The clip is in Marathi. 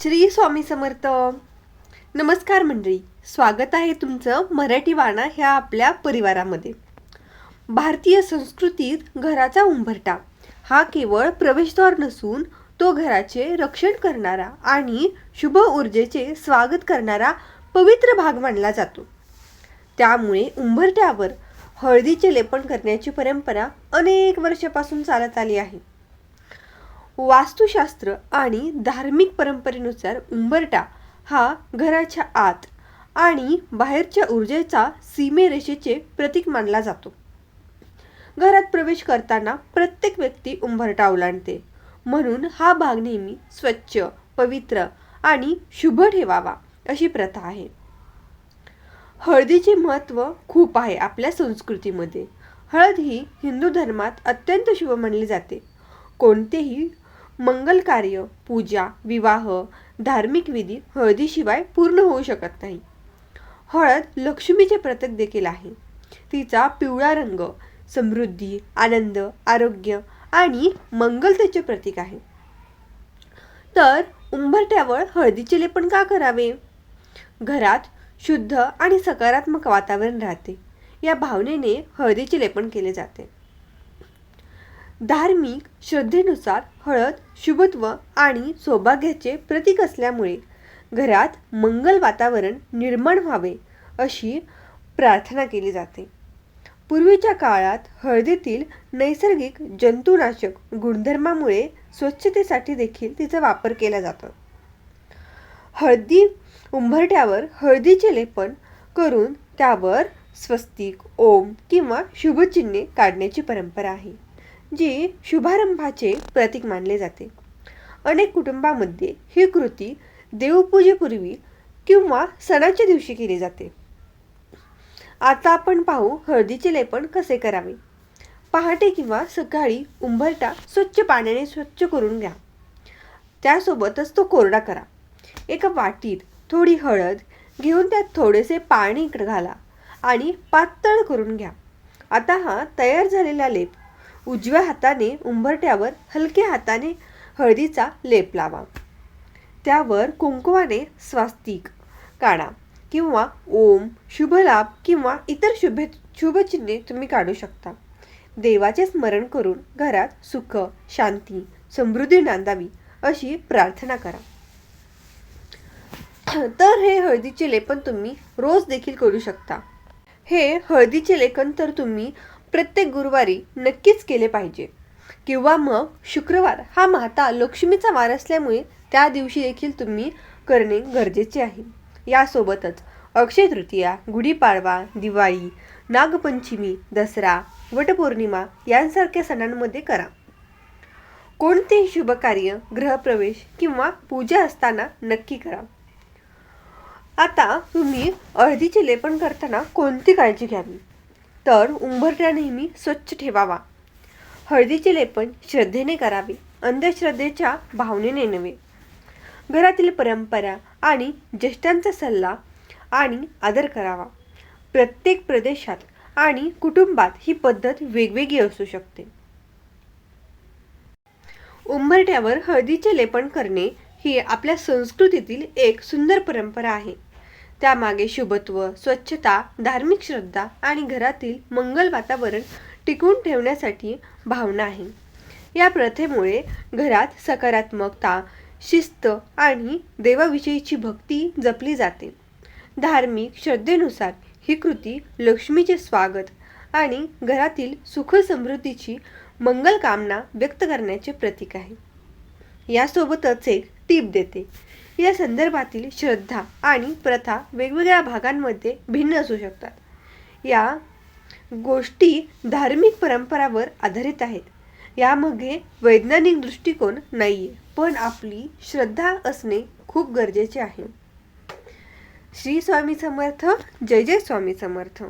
श्री स्वामी समर्थ. नमस्कार मंडळी, स्वागत आहे तुमचं मराठी वाणा ह्या आपल्या परिवारामध्ये. भारतीय संस्कृतीत घराचा उंबरठा हा केवळ प्रवेशद्वार नसून तो घराचे रक्षण करणारा आणि शुभ ऊर्जेचे स्वागत करणारा पवित्र भाग मानला जातो. त्यामुळे उंबरठ्यावर हळदीचे लेपन करण्याची परंपरा अनेक वर्षापासून चालत आली आहे. वास्तुशास्त्र आणि धार्मिक परंपरेनुसार उंबरठा हा घराच्या आत आणि बाहेरच्या ऊर्जेचा सीमेरेषेचे प्रतीक मानला जातो. घरात प्रवेश करताना प्रत्येक व्यक्ती उंबरठा ओलांडते, म्हणून हा भाग नेहमी स्वच्छ, पवित्र आणि शुभ ठेवावा अशी प्रथा आहे. हळदीचे महत्त्व खूप आहे आपल्या संस्कृतीमध्ये. हळद ही हिंदू धर्मात अत्यंत शुभ मानली जाते. कोणतेही मंगल कार्य, पूजा, विवाह, धार्मिक विधी हळदीशिवाय पूर्ण होऊ शकत नाही. हळद लक्ष्मीचे प्रतीक देखील आहे. तिचा पिवळा रंग समृद्धी, आनंद, आरोग्य आणि मंगलतेचे प्रतीक आहे. तर उंबरठ्यावर हळदीचे लेपन का करावे? घरात शुद्ध आणि सकारात्मक वातावरण राहते या भावनेने हळदीचे लेपन केले जाते. धार्मिक श्रद्धेनुसार हळद शुभत्व आणि सौभाग्याचे प्रतीक असल्यामुळे घरात मंगल वातावरण निर्माण व्हावे अशी प्रार्थना केली जाते. पूर्वीच्या काळात हळदीतील नैसर्गिक जंतुनाशक गुणधर्मामुळे स्वच्छतेसाठी देखील तिचा वापर केला जातो. उंबरठ्यावर हळदीचे लेपन करून त्यावर स्वस्तिक, ओम किंवा शुभचिन्हे काढण्याची परंपरा आहे, जी शुभारंभाचे प्रतीक मानले जाते. अनेक कुटुंबांमध्ये ही कृती देवपूजेपूर्वी किंवा सणाच्या दिवशी केली जाते. आता आपण पाहू हळदीचे लेपन कसे करावे. पहाटे किंवा सकाळी उंबरठा स्वच्छ पाण्याने स्वच्छ करून घ्या. त्यासोबतच तो कोरडा करा. एका वाटीत थोडी हळद घेऊन त्यात थोडेसे पाणी घाला आणि पातळ करून घ्या. आता हा तयार झालेला लेप उजव्या हाताने उंबरठ्यावर हलक्या हाताने हळदीचा लेप लावा. त्यावर कुंकवाने स्वास्तिक काढा किंवा ओम, शुभलाभ किंवा इतर शुभचिन्हे तुम्ही काढू शकता. देवाचे स्मरण करून घरात सुख, शांती, समृद्धी नांदावी अशी प्रार्थना करा. तर हे हळदीचे लेपन तुम्ही रोज देखील करू शकता. हे हळदीचे लेपन तर तुम्ही प्रत्येक गुरुवारी नक्कीच केले पाहिजे किंवा मग शुक्रवार हा माता लक्ष्मीचा वार असल्यामुळे त्या दिवशी देखील तुम्ही करणे गरजेचे आहे. यासोबतच अक्षय तृतीया, गुढीपाडवा, दिवाळी, नागपंचमी, दसरा, वटपौर्णिमा यांसारख्या सणांमध्ये करा. कोणतेही शुभ कार्य, गृहप्रवेश किंवा पूजा असताना नक्की करा. आता तुम्ही हळदीचे लेपन करताना कोणती काळजी घ्यावी? तर उंबरठा नेहमी स्वच्छ ठेवावा. हळदीचे लेपन श्रद्धेने करावे, अंधश्रद्धेच्या भावनेने नव्हे. घरातील परंपरा आणि ज्येष्ठांचा सल्ला आणि आदर करावा. प्रत्येक प्रदेशात आणि कुटुंबात ही पद्धत वेगवेगळी असू शकते. उंबरठ्यावर हळदीचे लेपन करणे ही आपल्या संस्कृतीतील एक सुंदर परंपरा आहे. त्यामागे शुभत्व, स्वच्छता, धार्मिक श्रद्धा आणि घरातील मंगल वातावरण टिकवून ठेवण्यासाठी भावना आहे. या प्रथेमुळे घरात सकारात्मकता, शिस्त आणि देवाविषयीची भक्ती जपली जाते. धार्मिक श्रद्धेनुसार ही कृती लक्ष्मीचे स्वागत आणि घरातील सुख समृद्धीची मंगल कामना व्यक्त करण्याचे प्रतीक आहे. यासोबतच एक टीप देते. या संदर्भातील श्रद्धा आणि प्रथा वेगवेगळ्या भागांमध्ये भिन्न असू शकतात. या गोष्टी धार्मिक परंपरावर आधारित आहेत. यामध्ये वैज्ञानिक दृष्टिकोन नाहीये, पण आपली श्रद्धा असणे खूप गरजेचे आहे. श्री स्वामी समर्थ. जय जय स्वामी समर्थ.